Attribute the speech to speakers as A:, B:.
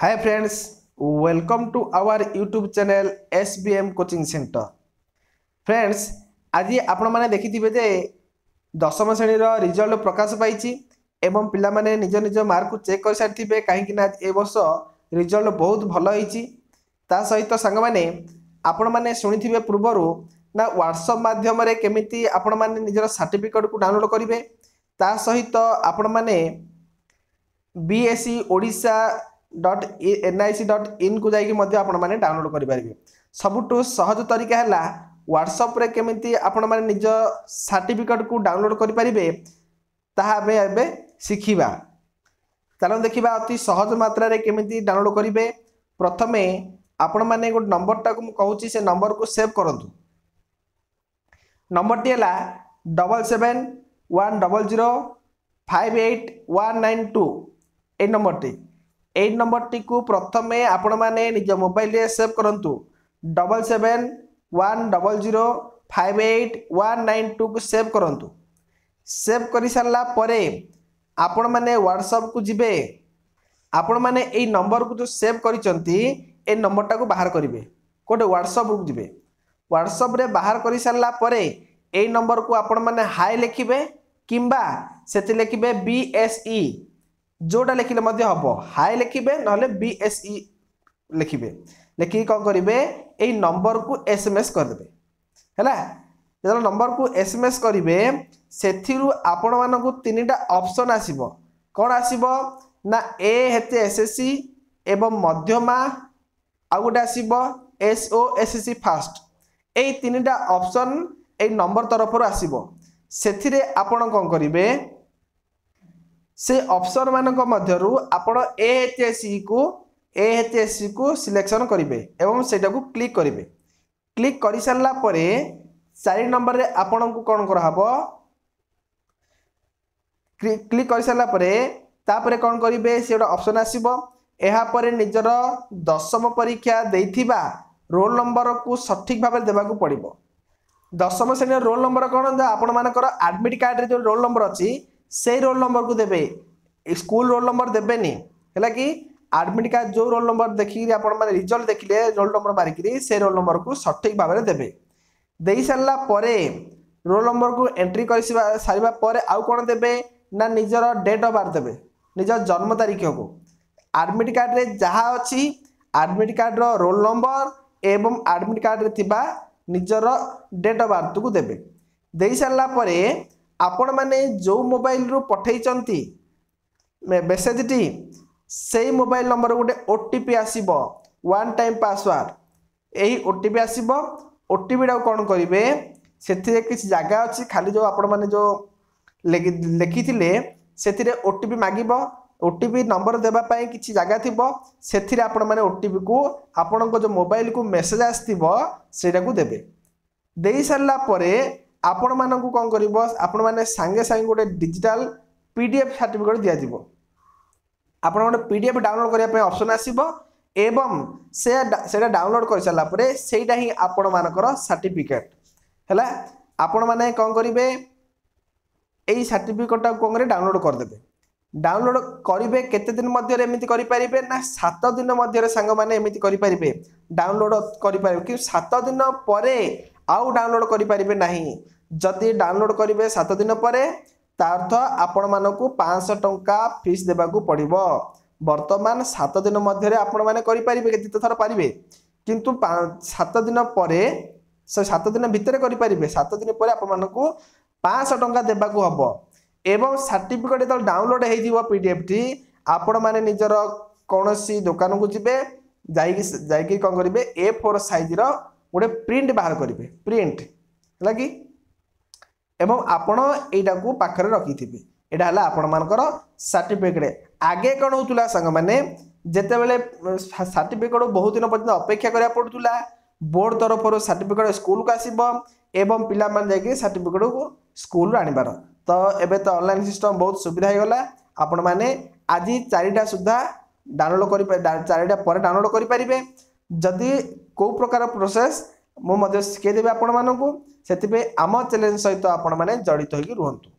A: Hi friends, welcome to our YouTube channel SBM Coaching Center. Friends, आज आपण माने देखिथिबे जे दशम श्रेणी रो रिजल्ट प्रकाश पाइछि एवं पिला माने निज निज मार्क को चेक कर सारथिबे काहे कि ना ए वर्ष रिजल्ट बहुत भलो होइछि। ता सहित संग माने आपण माने सुनिथिबे पूर्वरु ना WhatsApp माध्यम रे केमिति आपण माने निजर सर्टिफिकेट को डाउनलोड करिवे। ता सहित आपण माने BSc odisha.nic.in को जाइए आपण माने डाउनलोड करि परिबे। सबुटु सहज तरीका हैला WhatsApp रे केमिति आपण माने निज सर्टिफिकेट को डाउनलोड करि परिबे ताहा एबे सिखिबा। चलो देखिबा अति सहज मात्रा रे केमिति डाउनलोड करिवे। प्रथमे आपण माने गो नंबर टा को कहूची से नंबर को सेव करंतु। नंबर टी हैला 7710058192 ए नंबर टी। ए नंबर टी को प्रथमे आपण माने निज मोबाइल रे सेव करंतु 7710058192 को सेव करंतु। सेव करि सारला परे आपण माने WhatsApp को जिबे। आपण माने ए नंबर को जो सेव करिसंती ए नंबर टा को बाहर करिवे। कोटे WhatsApp को जिबे। WhatsApp रे बाहर करि सारला परे ए नंबर को आपण माने हाय लिखिबे किंबा सेति लिखिबे BSE जोटा लिखिले मध्य हबो। हाय लिखिबे नहले BSE लिखिबे। लिखि कोन करिवे ए नंबर को SMS कर देबे। हैला जब नंबर को SMS करिवे सेथिरु आपण मानकु तीनटा ऑप्शन आसीबो। कोन आसीबो ना ए हेते SSC एवं मध्यमा आ गोटे आसीबो SOSC फास्ट। ए तीनटा ऑप्शन ए नंबर तरफ आसीबो। सेथिरे आपण कोन करिवे से ऑप्शन मानक मध्यरु आपण AHSC को सिलेक्शन करिवे एवं सेटा को क्लिक करिवे। क्लिक करि सारला परे 4 नंबर रे आपण को कोन करहबो क्लिक करि सारला परे तापरे कोन करिवे सेटा ऑप्शन आसीबो। एहा परे निजर दशम परीक्षा देइथिबा रोल नंबर को सठिक भाबे देबा को पड़िबो। दशम श्रेणी रोल नंबर कोन जा आपण मानकर एडमिट कार्ड रे जो रोल नंबर अछि से रोल नंबर को देबे। स्कूल रोल नंबर देबेनी हैला कि एडमिट कार्ड जो रोल नंबर देखि आपण माने रिजल्ट देखिले रोल नंबर मारिकरी से रोल नंबर को सठिक भाबे देबे। देई सारला परे रोल नंबर को एंट्री करि सारिबा परे आउ कोन देबे ना निजर डेट ऑफ बर्थ देबे। निजर जन्म तारीख को एडमिट कार्ड रे जहा अछि एडमिट कार्ड रो रोल नंबर एवं एडमिट कार्ड रे थिबा निजर डेट ऑफ बर्थ को देबे। देई सारला परे आपण माने जो मोबाइल रु पठेइचंती मेसेज टी सेही मोबाइल नंबर गोटे OTP आसीबो वन टाइम पासवर्ड। एही OTP आसीबो। OTP डा कोन करिवे सेथिरे किछ जागा अछि खाली जो आपण माने जो लेखिथिले सेथिरे OTP मागिबो। OTP नंबर देबा पई किछ जागा थिबो सेथिरे आपण माने OTP को आपण को जो मोबाइल को मेसेज आस्तिबो सेटा को देबे। देई सारला परे आपण मानकु कोन करिवो आपण माने संगे संगे गोटे डिजिटल PDF सर्टिफिकेट दिया दिबो। आपण गोटे PDF डाउनलोड करिया पे ऑप्शन आसीबो एवं सेटा डाउनलोड कर सारला परे सेटा ही आपण मानकर सर्टिफिकेट हैला। आपण माने कोन करिवे एई सर्टिफिकेट कोन करे डाउनलोड कर देबे। डाउनलोड करिवे केते दिन मध्य रे एमिति करि परिबे ना 7 दिन मध्य रे संग माने एमिति करि परिबे डाउनलोड करि परिबे कि 7 दिन परे आउ डाउनलोड करि परिबे नाही। जदि डाउनलोड करिवे 7 दिन परे तार्थ आपण मानकु 500 टंका फीस देबा को पड़िबो। वर्तमान 7 दिन मध्य रे आपण माने करि परिबे केते थर परिबे किंतु 7 दिन परे 7 दिन भितरे करि परिबे। 7 दिन परे आपण मानकु 500 टंका देबा को हबो एवं सर्टिफिकेट तो डाउनलोड हे दिबो PDF टी आपण माने निजर कोनोसी दुकान को जिबे जाई कोन करिवे A4 साइज रो गोटे प्रिंट बाहर करिवे प्रिंट लागी एवं आपण एटा को पाखरे रखिथिबे। एटा हला आपण मानकर सर्टिफिकेट। आगे कोन होतुला संग माने जेते बेले सर्टिफिकेट बहुत दिन पर्यंत अपेक्षा करिया पड़तुला। बोर्ड तरफ सर्टिफिकेट स्कूल को आसीबो एवं पिला मान जाई सर्टिफिकेट को स्कूल रो आनिबार। तो एबे तो ऑनलाइन सिस्टम बहुत सुविधा हे गला। आपण माने आज 4टा सुद्धा डाउनलोड करि 4टा पर डाउनलोड करि परिबे। जदि को प्रकार प्रोसेस मो मध्य सिखे देबे आपण मानकु सेतिबे आम चैलेंज सहित आपण माने जड़ित होई रुहंतु।